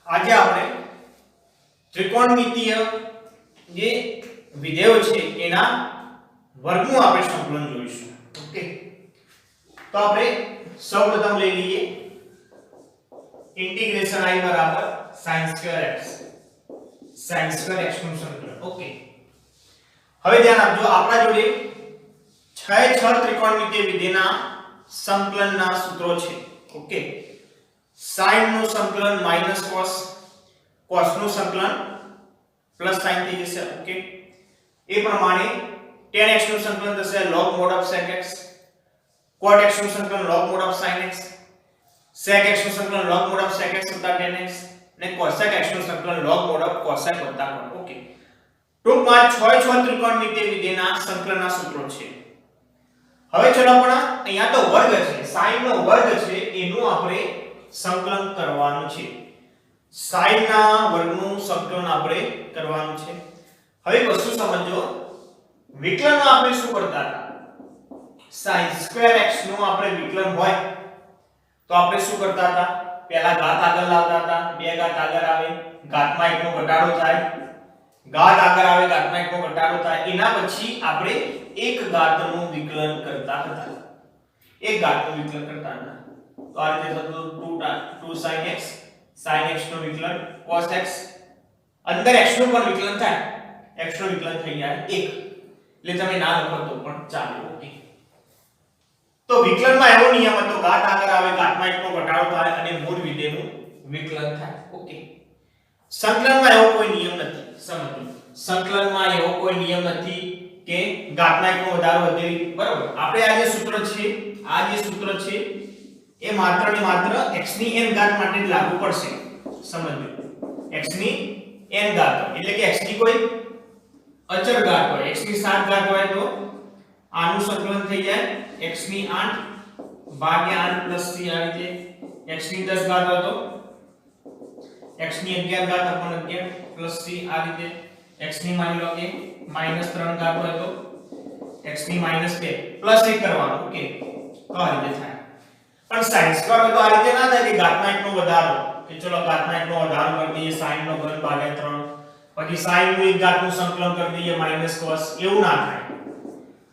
આજે આપણે ત્રિકોણમિતીય જે વિધેયો છે એના વર્ગનું આપણે સંકલન જોઈશું. ઓકે, તો આપણે સૌપ્રથમ લઈ લઈએ ઇન્ટિગ્રેશન I બરાબર sin2x sin2x નું સંકલન. ઓકે, હવે ધ્યાન આપજો, આપણા જોડે 6 ત્રિકોણમિતીય વિધેયના સંકલનના સૂત્રો છે. ઓકે, sin નું સંકલન માઈનસ cos, cos નું સંકલન પ્લસ sin થઈ જશે. ઓકે, એ પ્રમાણે tan x નું સંકલન થશે log mod of sec x, cot x નું સંકલન log mod of sin x, sec x નું સંકલન log mod of sec x વત્તા tan x અને cosec x નું સંકલન log mod of cosec વત્તા cot. ઓકે, ટૂંકમાં 6 ત્રિકોણમિતીય વિધેયના સંકલનના સૂત્રો છે. હવે ચલો પણ અહીંયા તો વર્ગ છે, sin નો વર્ગ છે એનું આપણે સંકલન કરવાનું છે. sin ના વર્ગનું સંકલન આપણે કરવાનું છે. હવે વસ્તુ સમજો, વિકલનમાં આપણે શું કરતા હતા? sin2x નું આપણે વિકલન હોય તો આપણે શું કરતા હતા? પહેલા ઘાત આગળ લાવતા હતા, બે ઘાત આગળ આવે, ઘાતમાં 1 નો ઘટાડો થાય, ઘાત આગળ આવે, ઘાતમાં 1 નો ઘટાડો થાય, એના પછી આપણે એક ઘાતનું વિકલન કરતા હતા. એક ઘાતનું વિકલન કરતા હતા. તો આ રીતે થતું 2 sin x, sin x નું વિકલન, cos x, અંદર x નું પણ વિકલન થાય, x નું વિકલન થઈ જાય 1. એટલે તમે ના લખો તો પણ ચાલે. ઓકે, તો વિકલનમાં એવો નિયમ હતો, ઘાત આગળ આવે, ઘાતમાં 1 નો ઘટાડો થાય અને મૂળ વિધેયનું વિકલન થાય. ઓકે, સંકલનમાં એવો કોઈ નિયમ નથી. સમજો, સંકલનમાં એવો કોઈ નિયમ નથી કે ઘાતના 1 નો વધારો વધે. બરાબર, આપણે આ જે સૂત્ર છે એ માત્ર ને માત્ર x ની n ઘાત માટે જ લાગુ પડશે. સમજો, x ની n ઘાત એટલે કે x ની કોઈ અચળ ઘાત હોય, x ની 7 ઘાત હોય તો આનું સંકલન થઈ જાય x ની 8 ભાગ્યા 8 પ્લસ c. આ રીતે x ની 10 ઘાત હોય તો x ની 11 ઘાત upon 11 પ્લસ c. આ રીતે x ની માની લો કે -3 ઘાત હોય તો x ની -2 પ્લસ 1 કરવાનું. ઓકે, તો આ રીતે થાય. પણ sin2 હોય તો આ રીતે ના થાય કે ઘાતમાં 1 નો વધારો, કે ચલો ઘાતમાં 1 નો વધારો કરી દઈએ sin નો ઘન ભાગ્યા 3, પછી sin નું એક ઘાતનું સંકલન કરી દઈએ -cos. એવું ના થાય.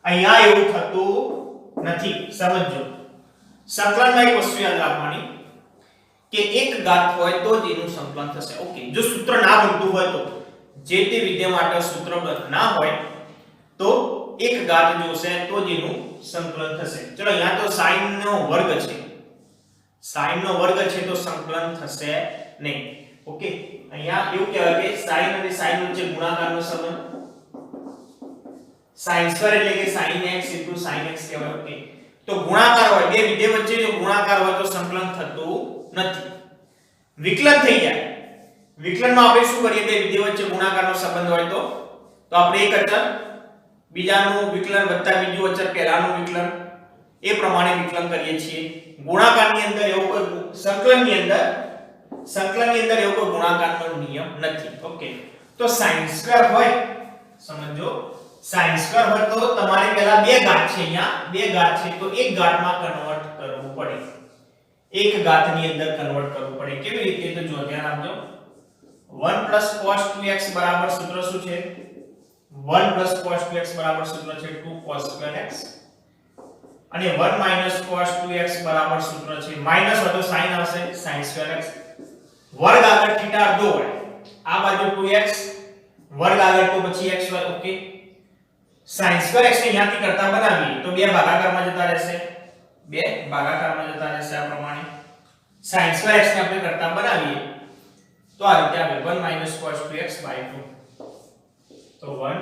અહીંયા એવું થતું નથી. સમજો, સંકલનમાં એક વસ્તુ યાદ રાખવાની કે એક ઘાત હોય તો જ એનું સંકલન થશે. ઓકે, જો સૂત્ર ના બનતું હોય તો, જે તે વિધેય માટે સૂત્ર ના હોય તો એક ઘાત જોશે તો જ એનું સંકલન થશે. ચલો અહીંયા તો sin નો વર્ગ છે, sin નો વર્ગ છે તો સંકલન થશે નહીં. ઓકે, અહીંયા એવું કહેવાય કે sin અને sin વચ્ચે ગુણાકારનો સંબંધ, sin2 એટલે કે sin x sin x કહેવાય. ઓકે, તો ગુણાકાર હોય, બે વિધેય વચ્ચે જો ગુણાકાર હોય તો સંકલન થતું નથી, વિકલન થઈ જાય. વિકલનમાં આપણે શું કરીએ? બે વિધેય વચ્ચે ગુણાકારનો સંબંધ હોય તો આપણે એક અચળ બીજાનું વિકલન વત્તા બીજું અચળ પહેલાનું વિકલન, એ પ્રમાણે વિકલન કરીએ છીએ. ગુણાકારની અંદર એવો કોઈ સંકલનની અંદર એવો કોઈ ગુણાકારનો નિયમ નથી. ઓકે, તો sin2 હોય, સમજો, sin2 હોય તો તમારે પહેલા બે ઘાત છે, અહીંયા બે ઘાત છે તો એક ઘાતમાં કન્વર્ટ કરવું પડે, એક ઘાતની અંદર કન્વર્ટ કરવું પડે. કેવી રીતે? તો જો ધ્યાન આપજો, 1 cos 2x બરાબર સૂત્ર શું છે? 1 cos 2x બરાબર સૂત્ર છે 2 cos2x અને 1 cos 2x બરાબર સૂત્ર છે માઈનસ હોય તો sin આવશે sin2x. વર્ગ આગળ થીટા અડધો હોય, આ બાજુ 2x, વર્ગ આગળ તો પછી x હોય. ઓકે, sin2x ને અહીંયાથી કરતા બનાવીએ તો બે ભાગાકારમાં જતા રહેશે, આ પ્રમાણે sin2x ને આપણે કરતા બનાવીએ તો આ રીતે આવે 1 cos 2x 2. તો 1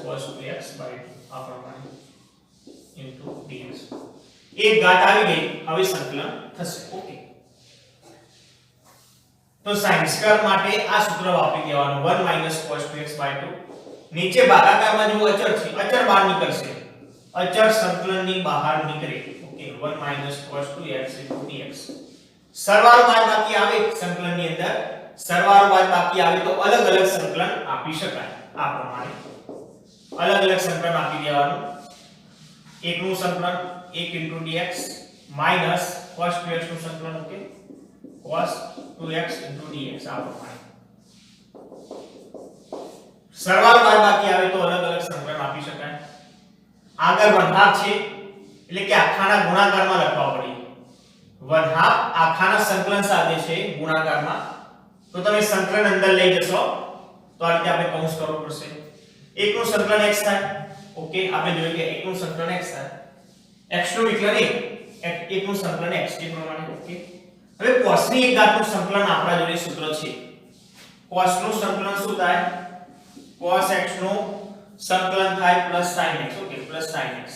cos 2x 2 આ પ્રમાણે into dx. એક ઘાત આવી ગઈ, હવે સંકલન થશે. ઓકે, તો sin2 માટે આ સૂત્ર વાપરી દેવાનું 1 cos 2x 2. નીચે ભાગાકારમાં જો અચળ છે, અચળ બહાર નીકળશે, અચળ સંકલનની બહાર નીકળે. Okay, 1 cos 2x dx. સરવાળો બાદબાકી આવે સંકલનની અંદર, સરવાળો બાદબાકી આવે તો અલગ અલગ સંકલન આપી શકાય. આ પ્રમાણે અલગ અલગ સંકલન આપી દેવાનું. એકનું સંકલન 1 dx cos 2x નું સંકલન. ઓકે, cos 2x dx આ પ્રમાણે સરવાળો બાદબાકી આવે તો અલગ અલગ સંકલન આપી શકાય. આગળ 1/2 છે એટલે કે આખાના ગુણાકારમાં લખવા પડે. 1/2 આખાના સંકલન સાથે છે ગુણાકારમાં, તો તમે સંકલન અંદર લઈ જશો તો આ રીતે આપણે કૌંસ કરવું પડશે. 1 નું સંકલન x થાય. ઓકે, આપણે જોયું કે 1 નું સંકલન x થાય. x નું વિકલન 1 નું સંકલન x એ પ્રમાણે. ઓકે, હવે cos ની એક ઘાત નું સંકલન આપણા જોડે સૂત્ર છે. cos નું સંકલન શું થાય? cos x નું સંકલન થાય sin x. Okay, sin x.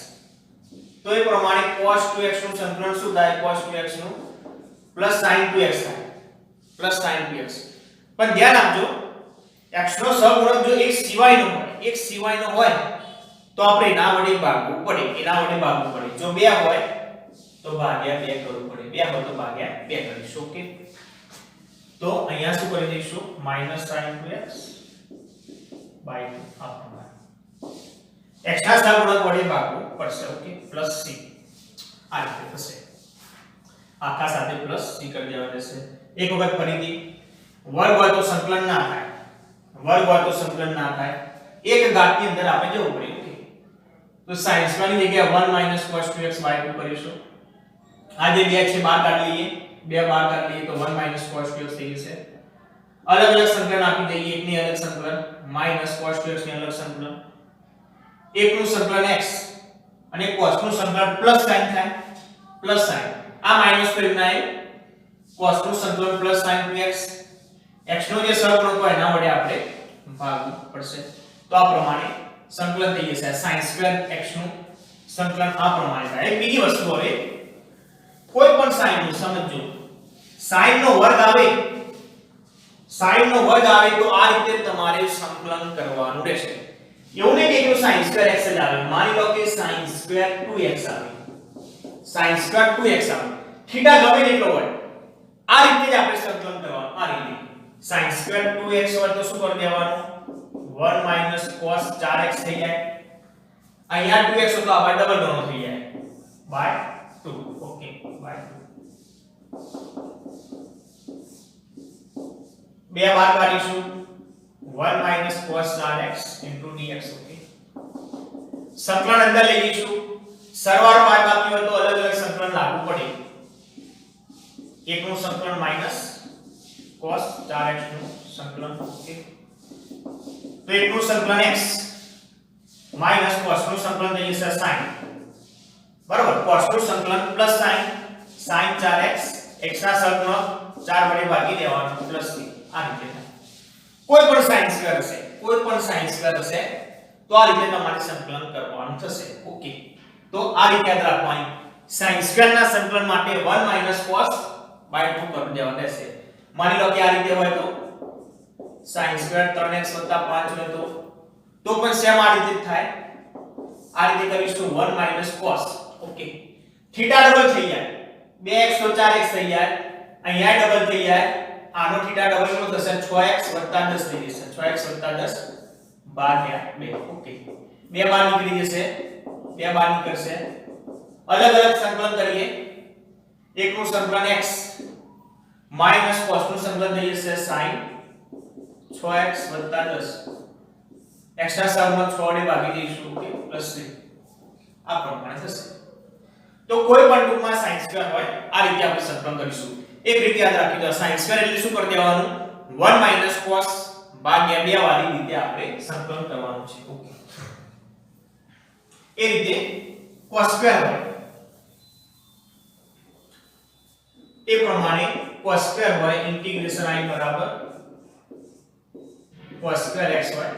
તો એ પ્રમાણે cos 2x નું સંકલન શું થાય? cos 2x નું sin 2x થાય. sin 2x. પણ ધ્યાન આપજો, x નો સહગુણક જો એક સિવાયનો હોય તો આપણે એના વડે ભાગવું પડે. જો 2 હોય તો ભાગ્યા 2 કરવું પડે. 2 હોય તો ભાગ્યા 2 કરીશું. ઓકે, તો અહીંયા શું કરી દઈશું? sin 2x by 2 આપણા x ના સહગુણક વડે ભાગવું પડશે. ઓકે, c આ રીતે થશે. આખા સાથે c કરી દેવા દેશે. એક વખત ફરીથી વર્ગ હોય તો સંકલન ના થાય. એક ઘાતની અંદર આપણે જવું પડે. ઓકે, તો sin ની જગ્યાએ 1 cos 2x by 2 કરીશું. આ જે 2 છે બહાર કાઢી લઈએ, તો 1 cos 2x થઈ જશે. અલગ અલગ સંકલન આપી દઈએ. એકની અલગ સંકલન cos 2x ની અલગ સંકલન, એક નું સંકલન x અને cos નું સંકલન sin થાય. sin આ માઈનસ કરી નાય cos નું સંકલન sin 2x. x નો જે સહગુણક હોય એના વડે આપણે ભાગવું પડશે. તો આ પ્રમાણે સંકલન થઈ જશે. sin² x નું સંકલન આ પ્રમાણે થાય. એક બીજી વસ્તુ, હવે કોઈ પણ sin નું સમજો, sin નો વર્ગ આવે તો આ રીતે તમારે સંકલન કરવાનું રહેશે. એવું નહીં કે sin² x જ આવે. માની લો કે sin² 2x આવે. થીટા ગમે તેટલો હોય આ રીતે જ આપણે સંકલન કરવાનું. આ રીતે sin² 2x હોય તો શું કરી દેવાનું? 1 cos 4x થઈ જાય. અહીંયા 2x હોય તો આ ડબલ ગણો થઈ જાય by 2. ઓકે, by 2 બે બાર કાઢીશું. 1 cos 4x dx. ઓકે, સંકલન અંદર લઈ જઈશું. સરવાળો બાદબાકી હોય તો અલગ અલગ સંકલન લાગુ પડે. એક નું સંકલન cos 4x નું સંકલન. ઓકે, તો એક નું સંકલન x cos નું સંકલન થઈ જશે sin. બરાબર, cos નું સંકલન sin 4x x ના સહગુણક 4 વડે ભાગી દેવાનું c. આ રીતે થાય. કોઈ પણ sin² હશે તો આ રીતે તમારે સંકલન કરવાનું થશે. ઓકે, તો આ રીતે યાદ રાખવાની. sin² ના સંકલન માટે 1 cos by 2 કરી દેવા દેશે. માની લો કે આ રીતે હોય તો sin² 3x 5 હોય તો પણ સેમ આ રીતે થાય. આ રીતે કરીશું 1 cos. ઓકે, થીટા ડબલ થઈ જાય. 2x તો 4x થઈ જાય. અહીંયા ડબલ થઈ જાય. આનો થીટા ડબલ શું થશે? 6x 10 થઈ જશે. 6x 10 ભાગ્યા 2. ઓકે, 2 બાર નીકળી જશે. 2 બાર નીકળશે. અલગ અલગ સંકલન કરીએ. એક નું સંકલન x cos નું સંકલન થઈ જશે sin 6x 10. x ના સહગુણક 6 વડે ભાગી દઈશું. ઓકે, +3 આ પ્રમાણે થશે. તો કોઈ પણ ટૂંકમાં sin² હોય આ રીતે આપણે સંકલન કરીશું. એક રીતે યાદ રાખી દો, sin² એટલે શું કરી દેવાનું? 1 cos ભાગ્યા 2 વાળી રીતે આપણે સંકલન કરવાનું છે. ઓકે, એ રીતે cos² હોય એ પ્રમાણે cos² હોય ઇન્ટિગ્રેશન i બરાબર cos² x હોય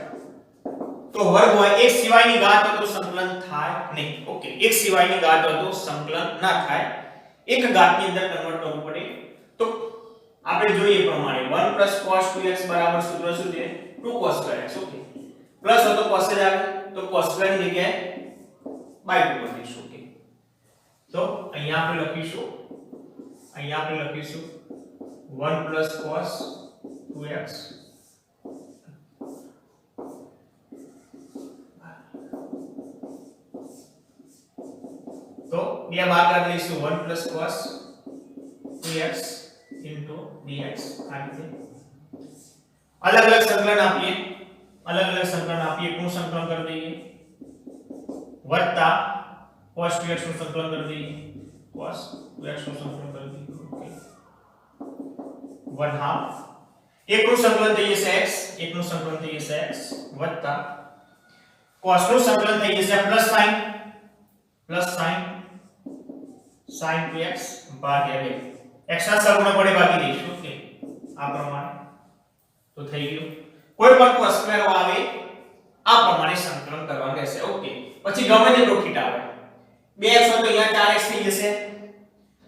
તો વર્ગ હોય. એક સિવાયની ઘાત હોય તો સંકલન થાય નહીં. ઓકે, એક સિવાયની ઘાત હોય તો સંકલન ના થાય. એક ઘાતની અંદર કન્વર્ટ કરવું પડે. તો આપણે જોઈએ પ્રમાણે 1 cos 2x બરાબર સૂત્ર શું છે? 2 cos²x. ઓકે, પ્લસ હોય તો cos જ આવે તો cos² ની જગ્યાએ by 2 કરી દઈશું. ઓકે, તો અહીંયા આપણે લખીશું 1 cos 2x તો બે બાર કાઢી લઈશું 1 cos 2x into dx આ રીતે અલગ અલગ સંકલન આપીએ એકનું સંકલન કરી દઈએ વત્તા cos 2x નું સંકલન કરી દઈએ cos 2x નું સંકલન કરી દઈએ ઓકે 1/2 એકનું સંકલન થઈ જશે x એકનું સંકલન થઈ જશે x વત્તા cos નું સંકલન થઈ જશે પ્લસ sin 2x ભાગ્યા 2 x ના સગુણા વડે ભાગી દઈશું ઓકે આ પ્રમાણે તો થઈ ગયું કોઈ પણ cos સ્ક્વેર આવે આ પ્રમાણે સંકલન કરવાનું રહેશે ઓકે પછી ગમે તેટલો થીટા આવે 2x હોય તો અહીંયા 4x થઈ જશે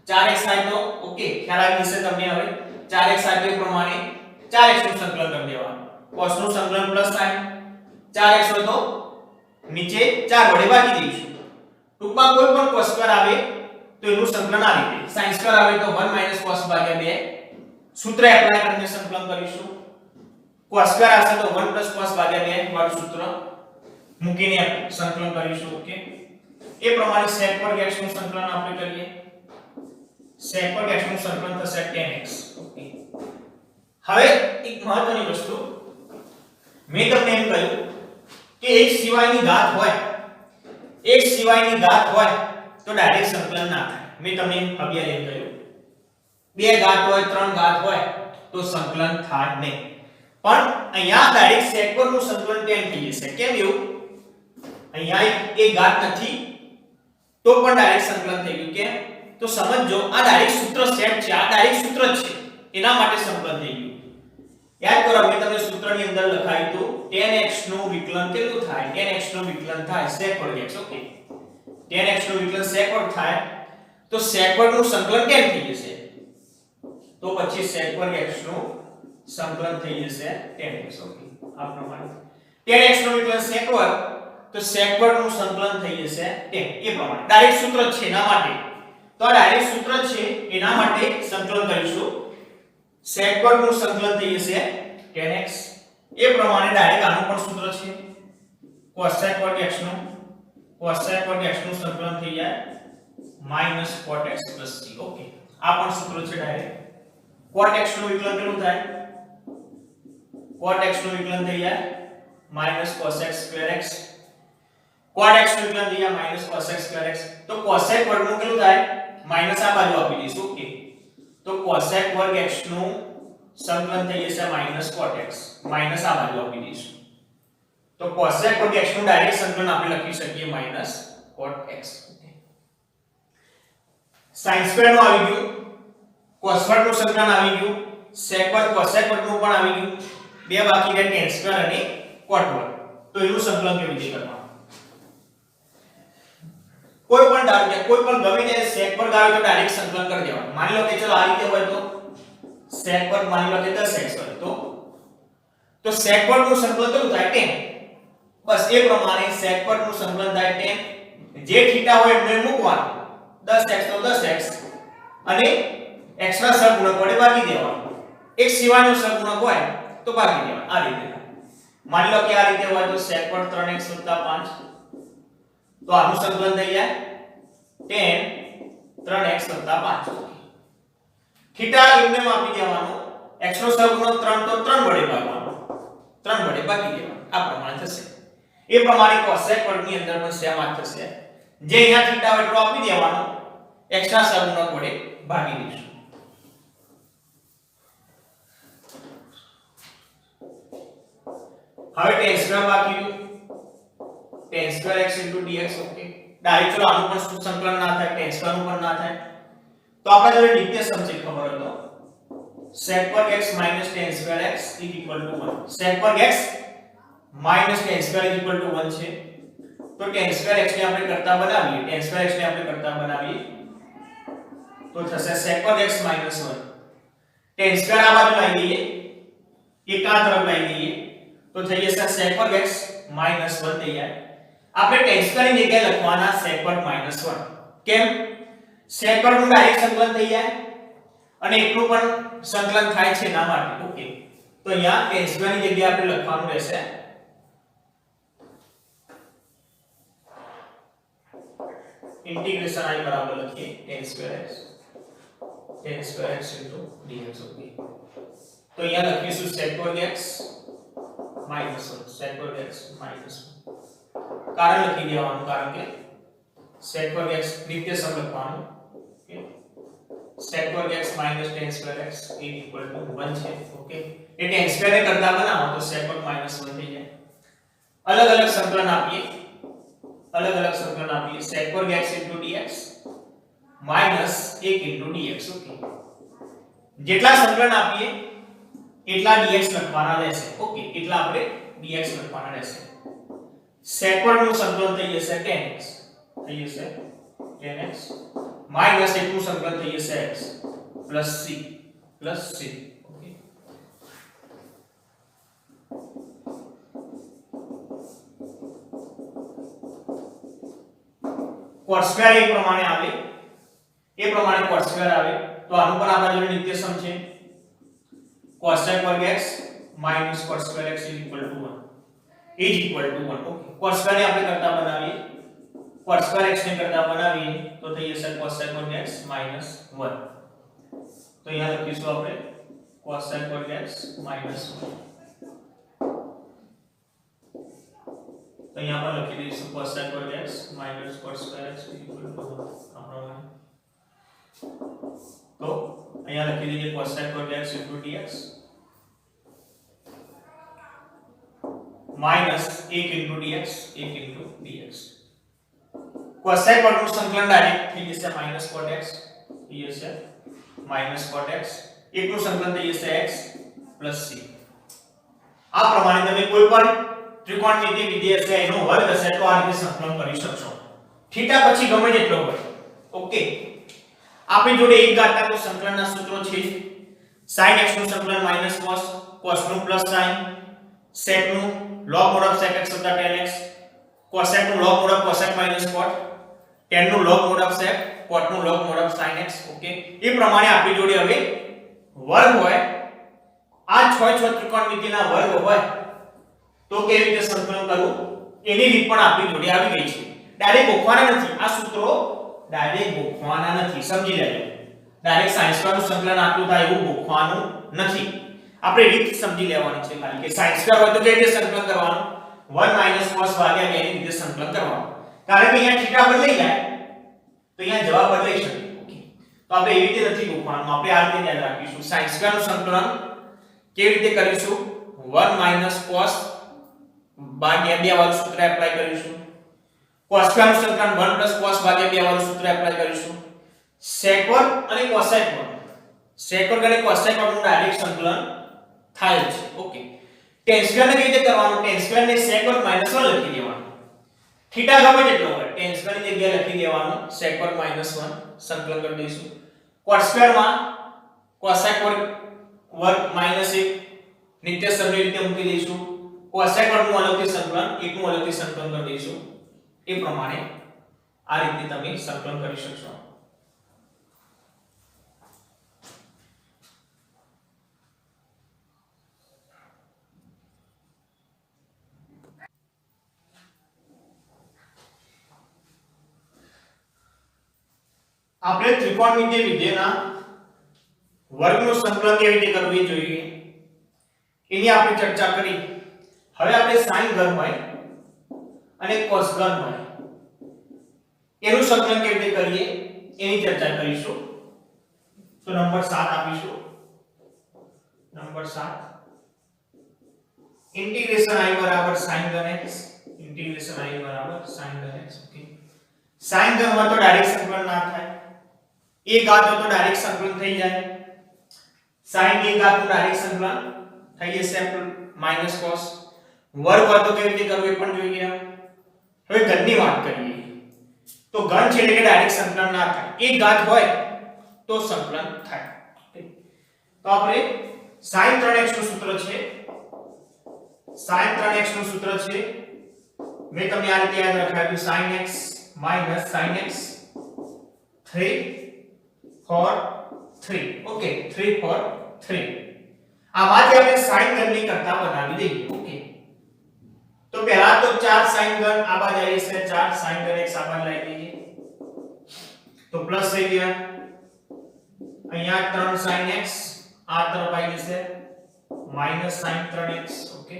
4x થાય તો ઓકે ખ્યાલ આવી જશે તમને હવે 4x થાય તો પ્રમાણે 4x નું સંકલન કરી દેવાનું cos નું સંકલન પ્લસ sin 4x હોય તો નીચે 4 વડે ભાગી દઈશું ટૂંકમાં કોઈ પણ cos સ્ક્વેર આવે તો એનું સંકલન આ રીતે sin સ્ક્વેર આવે તો 1 cos ભાગ્યા 2 સૂત્ર એપ્લાય કરીને સંકલન કરીશું cos સ્ક્વેર આવશે તો 1 cos ભાગ્યા 2 વાળું સૂત્ર મૂકીને સંકલન કરીશું ઓકે એ પ્રમાણે sec વર્ગ x નું સંકલન આપણે કરીએ sec વર્ગ x નું સંકલન થશે 10x ઓકે હવે એક મહત્વની વસ્તુ મેં તમને એમ કહ્યું કે એક સિવાયની ઘાત હોય તો ડાયરેક્ટ સંકલન ના થાય મેં તમને અભ્યાસ એમ કહ્યું બે ઘાત હોય ત્રણ ઘાત હોય તો સંકલન થાય નહીં પણ અહીંયા ડાયરેક્ટ sec વર્ગ નું સંકલન 10 થઈ જશે કેમ એવું અહીંયા એક ઘાત નથી તો પણ ડાયરેક્ટ સંકલન થઈ ગયું કેમ તો સમજો આ ડાયરેક્ટ સૂત્ર સેટ છે આ ડાયરેક્ટ સૂત્ર છે એના માટે સંકલન થઈ ગયું યાદ કરો મેં તમને સૂત્રની અંદર લખાયું હતું 10x નું વિકલન કેટલું થાય 10x નું વિકલન થાય sec વર્ગ x ઓકે 10x નું વિકલન sec વર્ગ થાય તો sec વર્ગ નું સંકલન કેમ થઈ જશે તો પછી sec વર્ગ x નું સંકલન થઈ જશે 10x ઓકે આ પ્રમાણે 10x નું વિકલન sec વર્ગ તો sec વર્ગ નું સંકલન થઈ જશે 10 એ પ્રમાણે ડાયરેક્ટ સૂત્ર છે એના માટે તો આ ડાયરેક્ટ સૂત્ર છે એના માટે સંકલન કરીશું sec વર્ગ નું સંકલન થઈ જશે 10x એ પ્રમાણે ડાયરેક્ટ આનું પણ સૂત્ર છે cosec વર્ગ x નું સંકલન થઈ જાય -cotx c ઓકે આ પણ સૂત્ર છે ડાયરેક્ટ cotx નું વિકલન કેટલું થાય cotx નું વિકલન થઈ જાય -cosec square x cotx નું વિકલન થઈ જાય -cosec square x તો cosec વર્ગ નું કેટલું થાય માઈનસ આ બાજુ આપી દઈશું ઓકે તો cosec વર્ગ x નું સંકલન થઈ જશે -cotx માઈનસ આ બાજુ આપી દઈશું તો cosec વર્ગ x નું ડાયરેક્ટ સંકલન આપણે લખી શકીએ -cotx sin સ્ક્વેર નું આવી ગયું cos વર્ગ નું સંકલન આવી ગયું sec વર્ગ cosec વર્ગ નું પણ આવી ગયું બે બાકી રહે tan સ્ક્વેર અને cot વર્ગ તો એનું સંકલન કેવી રીતે કરવાનું કોઈ પણ ગમે તે sec વર્ગ આવે તો ડાયરેક્ટ સંકલન કરી દેવાનું માની લો કે ચલો આ રીતે હોય તો sec વર્ગ માની લો કે 10x હોય તો sec વર્ગ નું સંકલન કેટલું થાય 10 બસ એ પ્રમાણે sec વર્ગ નું સંકલન થાય 10 જે થીટા હોય એમને મૂકવાનું 10x તો 10x અને x ના સહગુણક વડે ભાગી દેવાનું એક સિવાયનો સહગુણક હોય તો ભાગી દેવાનું આ રીતે માની લો કે આ રીતે હોય તો sec વર્ગ 3x 5 તો આનું સંકલન થઈ જાય 10 3x 5 થીટા એમને આપી દેવાનું x નો સહગુણક 3 તો 3 વડે ભાગવાનો 3 વડે ભાગી દેવાનું આ પ્રમાણે થશે એ પ્રમાણે cosec વર્ગની અંદર પણ સેમ આ થશે જે અહીંયા થીટા હોય એટલો આપી દેવાનો x ના સહગુણક વડે ભાગી દઈશું હવે tan સ્ક્વેર બાકી રહ્યું tan square x dx okay direct ચલો આનું પણ સંકલન ના થાય tan સ્ક્વેર નું પણ ના થાય તો આપણે જોડે નિત્ય સમ છે ખબર હતો sec વર્ગ x tan square x 1 sec વર્ગ x tan સ્ક્વેર 1 છે તો tan સ્ક્વેર x ને આપણે કરતા બનાવીએ તો થશે sec વર્ગ x 1 tan સ્ક્વેર આ બાજુ લઈ લઈએ એક આ તરફ લઈ લઈએ તો થઈ જશે sec વર્ગ x -1 થઈ જાય આપણે tan સ્ક્વેર ની જગ્યાએ લખવાના sec વર્ગ -1 કેમ sec વર્ગ નું ડાયરેક્ટ સંકલન થઈ જાય અને એકનું પણ સંકલન થાય છે ના માટે ઓકે તો અહીંયા tan સ્ક્વેર ની જગ્યાએ આપણે લખવાનું રહેશે ઇન્ટિગ્રેશન I બરાબર લખીએ tan square x tan square x into dx. Okay તો અહીંયા લખીશું sec2 x minus 1 sec2 x minus 1 કારણ લખી દેવાનું કારણ કે sec2 x નિત્ય સમ લખવાનું. Okay sec2 x minus tan square x equal to 1 છે. ઓકે એ tan square ને કરતા બનાવો તો sec2 minus 1 થઈ જાય. अलग अलग संकलन આપીએ sec2 x into dx minus 1 into dx. Okay જેટલા સંકલન આપીએ એટલા dx લખવાના રહેશે. ઓકે એટલા આપણે dx લખવાના રહેશે. sec1 નું સંકલન થઈ જશે tan x minus 1 નું સંકલન થઈ જશે x plus c. Okay cot square એક પ્રમાણે આવે cot square આવે તો આનું પણ આપણા જોડે નિત્ય સમ છે. cos square x minus cot square x is equal to 1. Okay cot square ને આપણે કરતા બનાવીએ cot square x ને કરતા બનાવીએ તો થઈ જશે cos square x minus 1. તો અહીંયા લખીશું આપણે cos square x minus 1. तो यहाँ पर लखी दीजिए cos square x minus cot square x equal to 1 આ પ્રમાણે. તો અહીંયા લખી દीजिए cos square x into dx minus 1 into dx cos square નું સંકલન ડાયરેક્ટ થઈ જશે minus cot x થઈ જશે minus cot x એકનું સંકલન થઈ જશે x plus c. આ પ્રમાણે તમે કોઈ પણ ત્રિકોણમિતિ વિધેય છે એનો વર્ગ હશે તો આ રીતે સંકલન કરી શકશો. થીટા પછી ગમે તેટલો હોય. ઓકે આપણી જોડે એક ઘાતાંકનું સંકલનના સૂત્રો છે. sin x નું સંકલન minus cos નું plus sin sec નું log mod of sec x વત્તા tan x cosec નું log mod of cosec minus cot tan નું log mod of sec cot નું log mod of sin x. Okay એ પ્રમાણે આપણી જોડે હવે વર્ગ હોય આ 6 ત્રિકોણમિતિના વર્ગ હોય તો કેવી રીતે સંકલન કરવું એની રીત પણ આપણી જોડે આવી ગઈ છે. ડાયરેક્ટ ગોખવાના નથી આ સૂત્રો સમજી લેજો. ડાયરેક્ટ sin સ્ક્વેર નું સંકલન આટલું થાય એવું ગોખવાનું નથી. આપણે રીત સમજી લેવાની છે ખાલી કે sin સ્ક્વેર હોય તો કેવી રીતે સંકલન કરવાનું 1 cos ભાગ્યા 2 ની રીતે સંકલન કરવાનું. કારણ કે અહીંયા થીટા બદલાઈ જાય તો અહીંયા જવાબ બદલાઈ શકે. ઓકે તો આપણે એવી રીતે નથી ગોખવાનું. આપણે આ રીતે યાદ રાખીશું. sin સ્ક્વેર નું સંકલન કેવી રીતે કરીશું 1 cos ભાગ્યા 2 વાળું સૂત્ર એપ્લાય કરીશું. cos સ્ક્વેર નું સંકલન 1 cos ભાગ્યા 2 વાળું સૂત્ર એપ્લાય કરીશું. sec1 અને cosec1 અને cosec1 નું ડાયરેક્ટ સંકલન થાય છે. ઓકે tan સ્ક્વેર ને કેવી રીતે કરવાનું tan સ્ક્વેર ને sec1 - 1 લખી દેવાનું. થીટા ગમે તેટલો હોય tan સ્ક્વેર ની જગ્યાએ લખી દેવાનું sec1 - 1 સંકલન કરી દઈશું. cot સ્ક્વેર માં cosec વર્ગ -1 નિત્ય સમની રીતે મૂકી દઈશું. cosec નું અલગથી સંકલન 1 નું અલગથી સંકલન કરી દઈશું. એ પ્રમાણે આ રીતે તમે સંકલન કરી શકશો. આપણે ત્રિકોણમિતિય વિધેયના વર્ગનું સંકલન કેવી રીતે કરવું જોઈએ એની આપણે ચર્ચા કરી. હવે આપણે sin ઘન હોય અને cos ઘન હોય એનું સંકલન કેવી રીતે કરીએ એની ચર્ચા કરીશું. તો નંબર 7 આપીશું. નંબર 7 ઇન્ટિગ્રેશન i બરાબર sin ઘન x ઇન્ટિગ્રેશન i બરાબર sin ઘન x. ઓકે sin ઘન હોય તો ડાયરેક્ટ સંકલન ના થાય. एक घात हो तो डायरेक्ट संकलन થઈ જાય. sin ની ઘાત નું ડાયરેક્ટ સંકલન થઈ જશે માઈનસ cos. વર્ગ હોય તો કેવી રીતે કરવું એ પણ જોઈએ. હવે ઘનની વાત કરીએ તો ઘન છે એટલે કે ડાયરેક્ટ સંકલન ના થાય. એક ઘાત હોય તો સંકલન થાય. તો આપણે sin 3x નું સૂત્ર છે. sin 3x નું સૂત્ર છે મેં તમને આ રીતે યાદ રાખાવ્યું sin x - sin x 3 4 3. Okay 3 4 3 આમાંથી આપણે sin ઘનની કરતા બનાવી દઈએ. ઓકે તો પહેલા તો 4 sin ઘન આ બાજુ આવી છે 4 sin ઘન x આ બાજુ લઈ લઈએ તો પ્લસ થઈ ગયા અહીંયા 3 sin x આ તરફ આવી જશે sin 3x. ઓકે,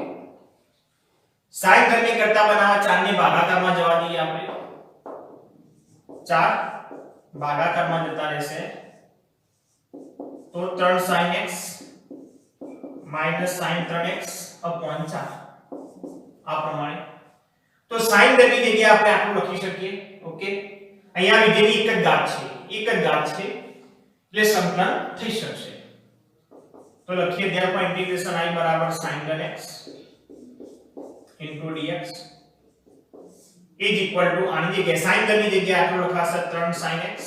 sin ઘનની કરતા બનાવવા 4 ને ભાગાકારમાં જવા દઈએ આપણે. 4 ભાગાકારમાં જતા રહેશે તો 3 sin x sin 3x upon 4 આ પ્રમાણે. તો sin ઘનની જગ્યાએ આપણે આટલું લખી શકીએ. ઓકે, અહીંયા વિધેયની એક જ ઘાત છે, એટલે સંકલન થઈ શકશે. તો લખીએ therefore integration I બરાબર sin ઘન x into dx is equal to આની જગ્યાએ sin ઘનની જગ્યાએ આટલું લખાશે 3 sin x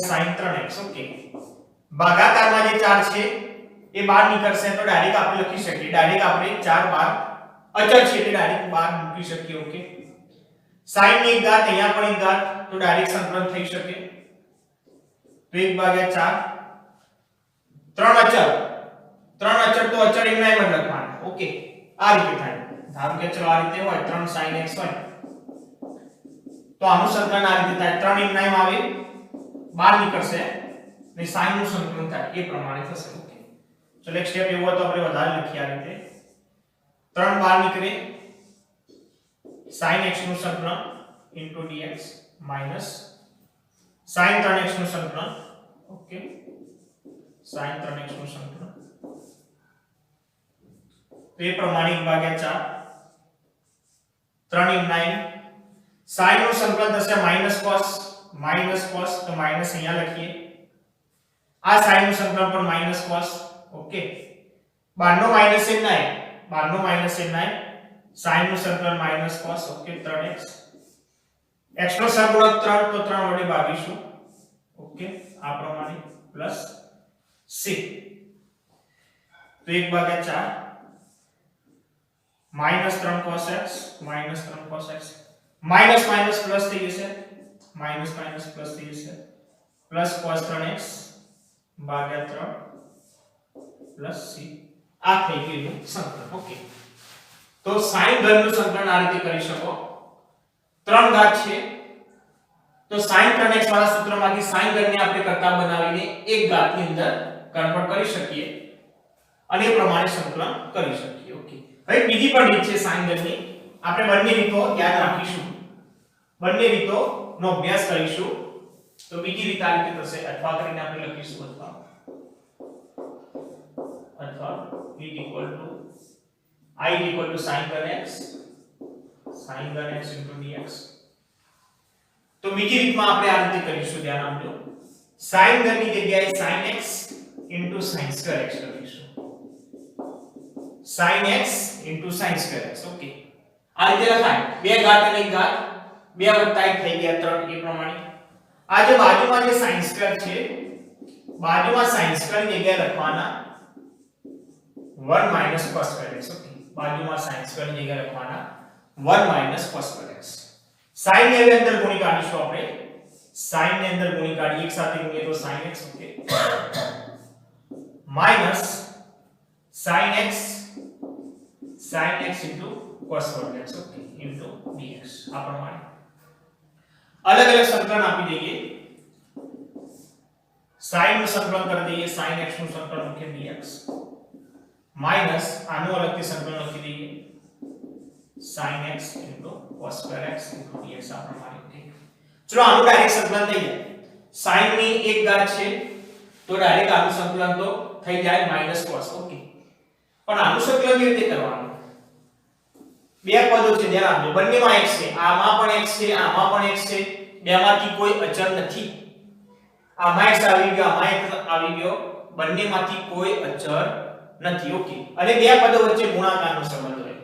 sin 3x. Okay, ભાગાકારમાં જે 4 છે એ બહાર નીકળશે તો ડાયરેક્ટ આપણે લખી શકીએ. ડાયરેક્ટ આપણે 4 બાર અચળ છે એટલે ડાયરેક્ટ બહાર મૂકી શકીએ. ઓકે, sin ની એક ઘાત અહીંયા પણ એક ઘાત તો ડાયરેક્ટ સંકલન થઈ શકે. તો 1/4 3 અચળ તો અચળ એમના એમ જ લખવાના. ઓકે, આ રીતે થાય. ધારો કે ચલો આ રીતે હોય 3 sin x હોય તો આનું સંકલન આ રીતે થાય. 3 એમના એમ આવે બહાર નીકળશે ને sin નું સંકલન થાય એ પ્રમાણે થશે. ઓકે, ચલો એક સ્ટેપ એવો તો આપણે વધારે લખીએ આ રીતે. 3 બહાર નીકળે sin x નું સંકલન into dx minus sin 3x નું સંકલન. ઓકે, sin 3x નું સંકલન તો એ પ્રમાણે 1/4 3 * 9 sin નું સંકલન થશે -cos તો માઈનસ અહીંયા લખીએ. આ sin નું સંકલન પણ -cos. ઓકે, બારનો માઈનસ એ 9 sin નું સંકલન -cos. ઓકે, 3x x નો સહગુણક 3 તો 3 વડે ભાગીશું. ઓકે, આ પ્રમાણે પ્લસ c તો 1/4 -3 cos x માઈનસ પ્લસ થઈ જશે પ્લસ cos 3x ભાગ્યા 3 પ્લસ c આ થઈ ગયું સંકલન. ઓકે, તો sin ઘનનું સંકલન આ રીતે કરી શકો. 3 ઘાત છે તો sin 3x વાળા સૂત્રમાંથી sin ઘનને આપણે કરતા બનાવીને એક ઘાતની અંદર કન્વર્ટ કરી શકીએ અને એ પ્રમાણે સંકલન કરી શકીએ. ઓકે, હવે બીજી પણ રીત છે sin ઘનની. આપણે બંને રીતો યાદ રાખીશું, બંને રીતોનો અભ્યાસ કરીશું. તો બીજી રીત આ રીતે થશે. અથવા કરીને આપણે લખીશું અથવા i equal to sin ઘન x into dx. તો બીજી રીતમાં આપણે આ રીતે કરીશું. ધ્યાન આપજો. sin ઘનની જગ્યાએ sin x into sin square x લખીશું. sin x into sin square x. Okay, આ રીતે લખાય. બે ઘાત અને એક ઘાત 2 + 1 થઈ ગયા 3 એ પ્રમાણે. આ જે બાજુમાં જે sin square છે, બાજુમાં sin square ની જગ્યાએ લખવાના 1 - cos square x. ઓકે, બાજુમાં sin square ની જગ્યાએ લખવાના 1 - cos square x. sin ને હવે અંદર ગુણી કાઢીશું આપણે. sin ને અંદર ગુણી કાઢીએ, એક સાથે ગુણીએ તો sin x. Okay, minus sin x into cos square x. Okay, into dx. આ પ્રમાણે અલગ અલગ સંકલન આપી દઈએ. sin નું સંકલન કરી દઈએ, sin x નું સંકલન મૂકીએ dx માઈનસ આનું અલગથી સંકલન લખી દઈએ sin x into cos square x into dx. આ પ્રમાણે. ચલો આનું ડાયરેક્ટ સંકલન થઈ જાય. sin ની એક ઘાત છે તો ડાયરેક્ટ આનું સંકલન તો થઈ જાય -cos. ઓકે, પણ આનું સંકલન કેવી રીતે કરવાનું? બે પદો છે, ધ્યાન આપજો. બંનેમાં x છે, આમાં પણ x છે, આમાં પણ x છે. બેમાંથી કોઈ અચળ નથી. આમાં x આવી ગયો, આમાં x આવી ગયો, બંનેમાંથી કોઈ અચળ નથી. ઓકે, અને બે પદો વચ્ચે ગુણાકારનો સંબંધ હોય,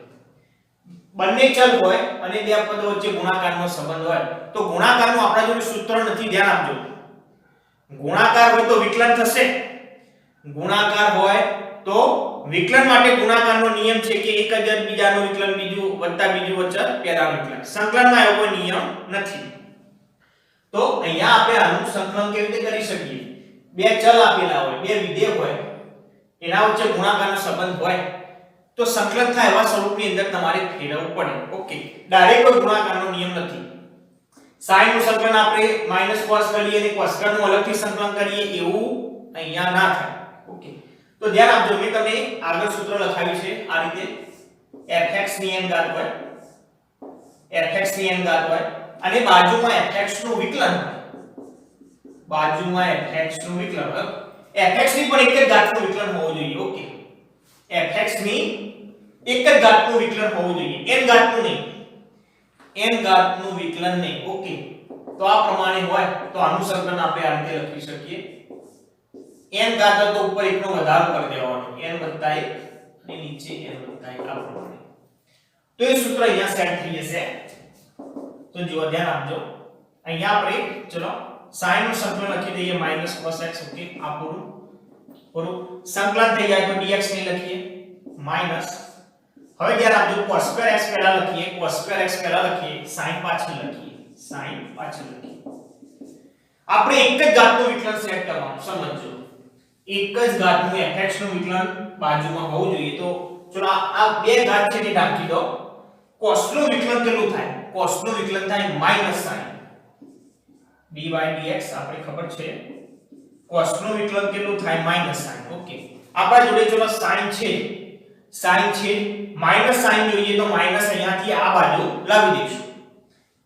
બંને ચલ હોય અને બે પદો વચ્ચે ગુણાકારનો સંબંધ હોય તો ગુણાકારનું આપણા જોડે સૂત્ર નથી. ધ્યાન આપજો. ગુણાકાર હોય તો વિકલન થશે. ગુણાકાર હોય તો વિકલન માટે ગુણાકારનો નિયમ છે કે એક જ બીજાનો વિકલન બીજું વત્તા બીજું અચળ પહેલાનું વિકલન. સંકલનમાં એવો કોઈ નિયમ નથી. તો અહીંયા આપણે આનું સંકલન કેવી રીતે કરી શકીએ? બે ચલ આપેલા હોય, બે વિધેય હોય, એના વચ્ચે ગુણાકારનો સંબંધ હોય તો સંકલન થાય એવા સ્વરૂપની અંદર તમારે ફેરવવું પડે. ઓકે, ડાયરેક્ટ કોઈ ગુણાકારનો નિયમ નથી. sin નું સંકલન આપણે માઈનસ cos કરીએ અને cos નું અલગથી સંકલન કરીએ એવું અહીંયા ના થાય. ઓકે, તો ધ્યાન આપજો, મેં તમને આગળ સૂત્ર લખાવ્યું છે આ રીતે fx ની n ઘાત હોય, fx ની n ઘાત હોય અને બાજુમાં fx નું વિકલન હોય, બાજુમાં fx નું વિકલન હોય. fx ની પણ એક જ ઘાતનું વિકલન હોવું જોઈએ. ઓકે, fx ની એક જ ઘાતનું વિકલન હોવું જોઈએ, n ઘાતનું નહીં, n ઘાતનું વિકલન નહીં. ઓકે, તો આ પ્રમાણે હોય તો આનું સંકલન આપણે આ રીતે લખી શકીએ, n ઘાત તો ઉપર એકનો વધારો કરી દેવાનો, n + 1 અને નીચે n + 1 આ પ્રમાણે. તો એ સૂત્ર અહીંયા સેટ થઈ જશે. તો જો ધ્યાન આપજો, અહીંયા આપણે ચલો sin નું સંકલન લખી દઈએ -cos x. ઓકે, આ પૂરું સંકલન થઈ જાય તો dx ને લખીએ માઈનસ. હવે ધ્યાન આપજો, cos2x પહેલા લખીએ, cos2x પહેલા લખીએ, sin પાછળ લખીએ, sin પાછળ લખીએ. આપણે એક જ ઘાતનું વિકલન સેટ કરવાનું, સમજો, એક જ ઘાતનું fx નું વિકલન બાજુમાં હોવું જોઈએ. તો ચલો આ બે ઘાત છે તે ઢાંકી દો. cos નું વિકલન કેટલું થાય? cos નું વિકલન થાય -sin dy/dx. આપણે ખબર છે cos નું વિકલન કેટલું થાય? -sin. ઓકે, આપણા જોડે ચલો sin છે, sin છે, -sin જોઈએ તો માઈનસ અહીંયાથી આ બાજુ લાવી દઈશું,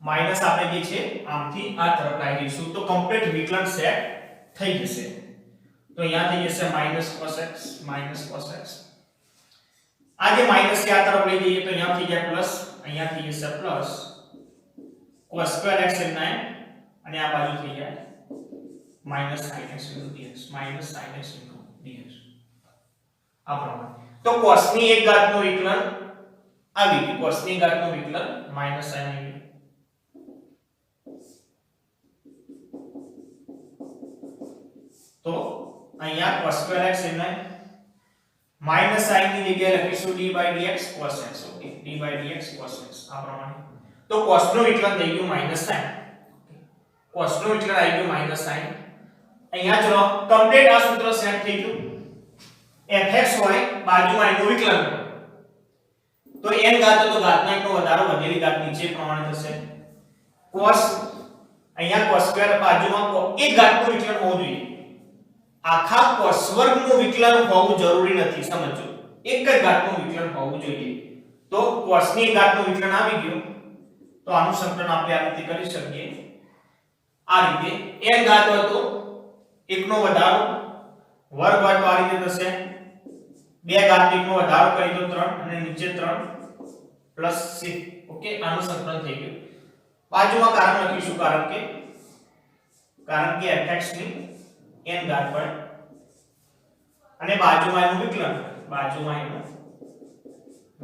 માઈનસ આપણે જે છે આમથી આ તરફ લાવી દઈશું, તો કમ્પ્લીટ વિકલન સેટ થઈ જશે. તો અહીંયા થઈ જશે -cos x. આ જે માઈનસ છે આ તરફ લઈ જઈએ તો અહીંયા થઈ જાય પ્લસ, અહીંયા થઈ જશે પ્લસ cos2x અને આ બાજુ થઈ જાય -sin x dx, -sin x dx. આ પ્રમાણે તો cos ની એક ઘાતનું વિકલન આવી ગયું, cos ની ઘાતનું વિકલન -sin આવી ગયું. તો અહીંયા cos2x ને -sin ની જગ્યાએ લખીશું d/dx cos x. Okay, d/dx cos x આ પ્રમાણે. તો cos નું વિકલન થઈ ગયું -sin, cos નું વિકલન આવી ગયું -sin. અહીંયા ચલો કમ્પ્લીટ આ સૂત્ર સેટ થઈ ગયું. fx હોય બાજુમાં એનું વિકલન, તો n ઘાત તો ઘાતના એકનો વધારો વધેલી ઘાત નીચે પ્રમાણે થશે. cos અહીંયા cos2 બાજુમાં એક ઘાતનું વિકલન હોવું જોઈએ, આખા cos વર્ગનું વિકલન હોવું જરૂરી નથી, સમજો, એક જ ઘાતનું વિકલન હોવું જોઈએ. તો cos ની ઘાતનું વિકલન આવી ગયું, તો આનું સંકલન આપણે આ રીતે કરી શકીએ, આ રીતે. n ઘાત હોય તો એકનો વધારો, વર્ગ હોય તો આ રીતે થશે, બે ઘાત એકનો વધારો કરી દો 3 અને નીચે 3 પ્લસ c. ઓકે, આનું સંકલન થઈ ગયું. બાજુમાં કારણ લખીશું, કારણ કે fx ની n ઘાત હોય અને બાજુમાં એનું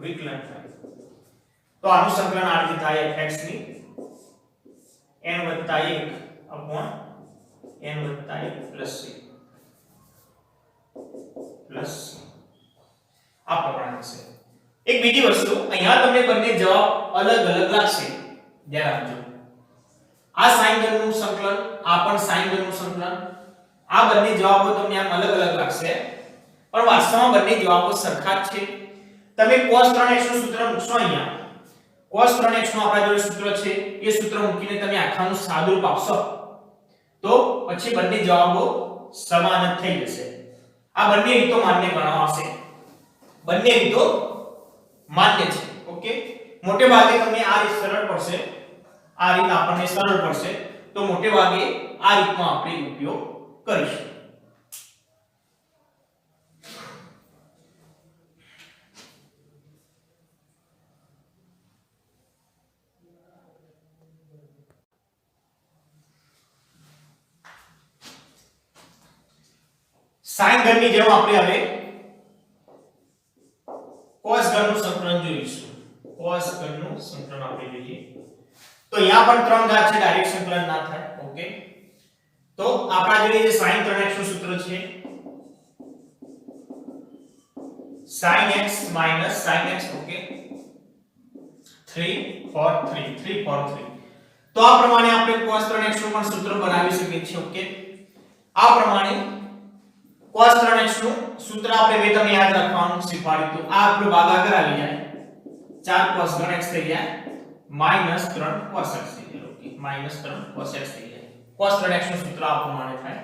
વિકલન થાય, તો આનું સંકલન આ રીતે થાય, fx ની n + 1 upon n + 1 plus c આ પ્રમાણે છે. એક બીજી વસ્તુ, અહીંયા તમને બંને જવાબ અલગ અલગ લાગશે, ધ્યાન આપજો. આ sin ઘનનું સંકલન, આ પણ sin ઘનનું સંકલન, આ બંને જવાબો તમને આમ અલગ અલગ લાગશે, પણ વાસ્તવમાં બંને જવાબો સરખા જ છે. તમે cos 3x નું સૂત્ર મૂકશો, અહીંયા cos 3x નું આપણા જોડે સૂત્ર છે, એ સૂત્ર મૂકીને તમે આખાનું સાદુરૂપ આપશો તો પછી બંને જવાબો સમાન જ થઈ જશે. આ બંને રીતો માન્ય ગણાવાશે, બંને રીતો માન્ય છે. ઓકે, મોટે ભાગે તમને આ રીત સરળ પડશે, આ રીત આપણને સરળ પડશે, તો મોટે ભાગે આ રીતનો આપણે ઉપયોગ કરીશું. sin ઘનની જેમ આપણે હવે cos ઘનનું સંકલન જોઈશું. cos ઘનનું સંકલન આપણે જોઈએ તો અહીંયા પણ 3 ઘાત છે, ડાયરેક્ટ સંકલન ના થાય. ઓકે, તો આપણા જોડે જે sin 3x નું સૂત્ર છે, sin x - sin x. Okay, 3 4 3 તો આ પ્રમાણે આપણે cos 3x નું પણ સૂત્ર બનાવી શકીએ છીએ. ઓકે, આ પ્રમાણે cos 3x નું સૂત્ર આપણે મેં તમને યાદ રાખવાનું શીખવાડ્યું હતું. આ આપણો ભાગાકાર આવી જાય, 4 cos 3x થઈ જાય -3 cos x થઈ જાય. ઓકે, માઈનસ 3 cos x થઈ જાય. cos 3x નું સૂત્ર આ પ્રમાણે થાય.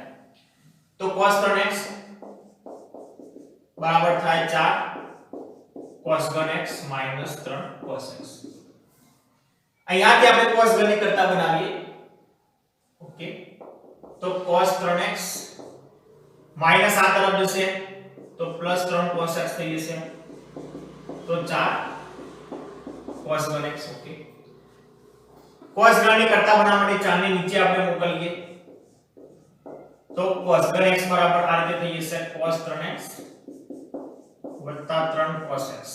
તો cos 3x બરાબર થાય 4 cos ઘન x માઈનસ 3 cos x. અહીંયાથી આપણે cos ઘન ની કરતા બનાવીએ. ઓકે, તો cos 3x માઈનસ આ તરફ જશે તો પ્લસ 3 cos x થઈ જશે. તો 4 cos ઘન x. ઓકે, cos ઘન ની કરતા બનાવવા માટે 4 ને નીચે આપણે મોકલીએ તો cos ઘન x બરાબર આ રીતે થઈ જશે cos 3x વત્તા 3 cos x.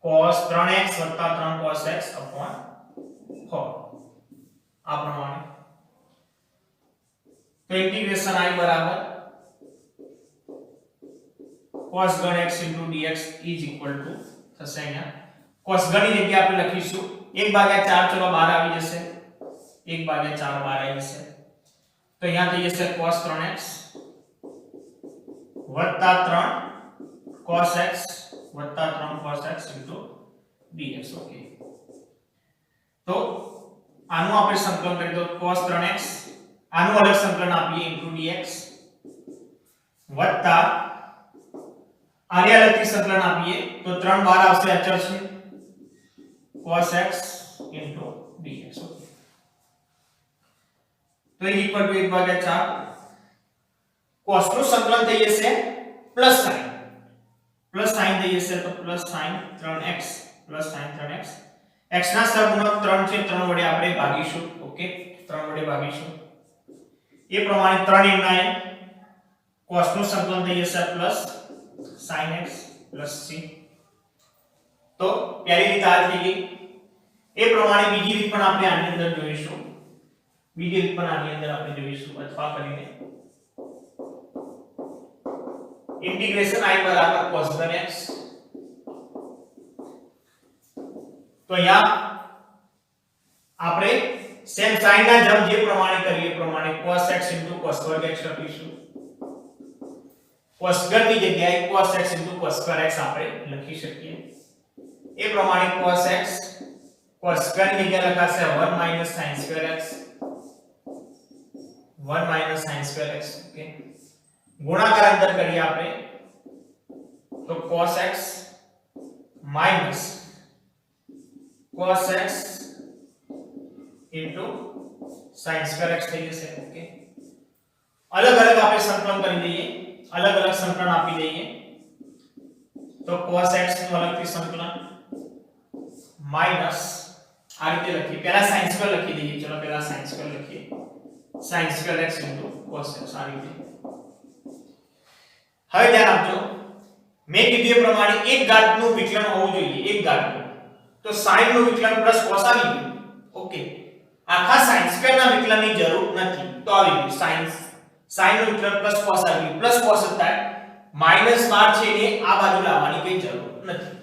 cos 3x વત્તા 3 cos x upon 4 આ પ્રમાણે. તો ઇન્ટિગ્રેશન I બરાબર cos ઘન x dx is equal to થશે. અહીંયા cos ઘન ની જગ્યાએ આપણે લખીશું 1/4 ચલો બહાર આવી જશે. 1/4 બહાર આવી જશે તો અહીંયા થઈ જશે cos 3x વત્તા 3 cos x વત્તા 3 cos x dx. ઓકે, તો આનું આપણે સંકલન કરી દો cos 3x આનું અલગ સંકલન આપીએ dx વત્તા આને અલગથી સંકલન આપીએ તો 3 બહાર આવશે અચળ છે cos x dx. ઓકે, તો એ ઇક્વલ ટુ 1/4 cos નું સંકલન થઈ જશે પ્લસ સાઈન થઈ જશે તો plus sine 3x plus sine 3x. x ના સહગુણક 3 છે 3 વડે આપણે ભાગીશું. ઓકે, 3 વડે ભાગીશું. એ પ્રમાણે 3 * n cos નું સંકલન થઈ જશે plus sin x plus c. તો પહેલી રીત આ થઈ ગઈ. એ પ્રમાણે બીજી રીત પણ આપણે આની અંદર જોઈશું. અથવા કરીને ઇન્ટિગ્રેશન I બરાબર cos ઘન x. તો અહીંયા આપણે સેમ sin ના જેમ જે પ્રમાણે કરીએ એ પ્રમાણે cos x cos વર્ગ x લખીશું. cos ઘન ની જગ્યાએ cos x cos square x આપણે લખી શકીએ. એ પ્રમાણે cos x cos ઘન ની જગ્યાએ લખાશે 1 sin square x 1 sin square x. Okay, ગુણાકાર અંદર કરીએ આપણે તો cos x minus cos x into sin square x થઈ જશે. ઓકે, અલગ અલગ આપણે સંકલન કરી દઈએ, અલગ અલગ સંકલન આપી દઈએ તો cos x નું અલગથી સંકલન માઈનસ આ રીતે લખીએ. પહેલા sin square લખી દઈએ. ચલો પહેલા sin square લખીએ sin square x into cos x આ રીતે. હવે ધ્યાન આપજો, મેં કીધું એ પ્રમાણે એક ઘાતનું વિકલન હોવું જોઈએ. એક ઘાતનું તો sin નું વિકલન પ્લસ cos આવી ગયું. ઓકે, આખા sin સ્ક્વેર ના વિકલનની જરૂર નથી તો આવી ગયું. sin નું વિકલન પ્લસ cos આવી ગયું. પ્લસ cos હતા -12 છે એને આ બાજુ લાવવાની કઈ જરૂર નથી.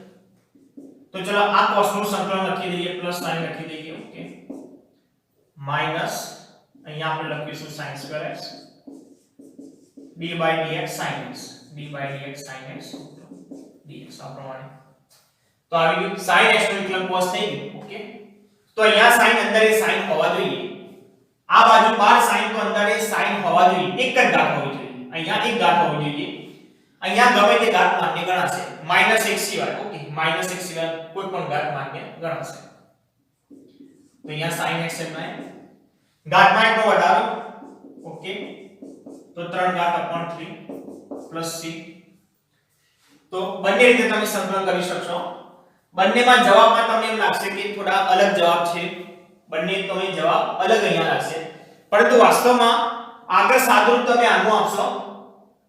તો ચલો આ cos નું સંકલન લખી દઈએ પ્લસ sin લખી દઈએ. ઓકે, માઈનસ અહીંયા આપણે લખીશું sin square x d/dx sin x d/dx sin x dx આ પ્રમાણે. તો આવી ગયું sin x નું વિકલન cos થઈ ગયું. ઓકે, તો અહીંયા sin અંદર એ sin હોવા જોઈએ. આ બાજુ 12 sin તો અંદર એ sin હોવા જોઈએ. એક જ ઘાત હોવી જોઈએ. અહીંયા એક ઘાત હોવી જોઈએ. અહીંયા ગમે તે ઘાત માન્ય ગણાશે -1 સિવાય. ઓકે, -1 સિવાય કોઈ પણ ઘાત માન્ય ગણાશે. તો અહીંયા sin x એમના ઘાતમાં 1 નો વધારો. ઓકે, તો 3 ઘાત upon 3 પ્લસ c. તો બંને રીતે તમે સંકલન કરી શકશો. બંનેમાં જવાબમાં તમને એમ લાગશે કે થોડા અલગ જવાબ છે. બંને તમને જવાબ અલગ અહીંયા લાગશે, પરંતુ વાસ્તવમાં આગળ સાદુરૂપ તમે આનું આપશો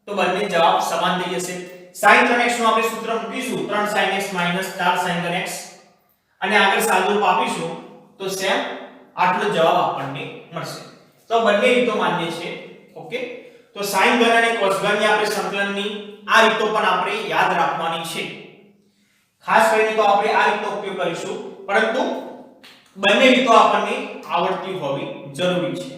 તો બંને જવાબ સમાન થઈ જશે. sin 3x નું આપણે સૂત્ર મૂકીશું 3 sin x 4 sin ઘન x અને આગળ સાદુરૂપ આપીશું તો સેમ આટલો જવાબ આપણને મળશે. તો બંને રીતો માન્ય છે. ઓકે, તો sin ઘન અને cos ઘન ની આપણે સંકલનની આ રીતો પણ આપણે યાદ રાખવાની છે. ખાસ કરીને તો આપણે આ રીતનો ઉપયોગ કરીશું, પરંતુ બંને રીતો આપણને આવડતી હોવી જરૂરી છે.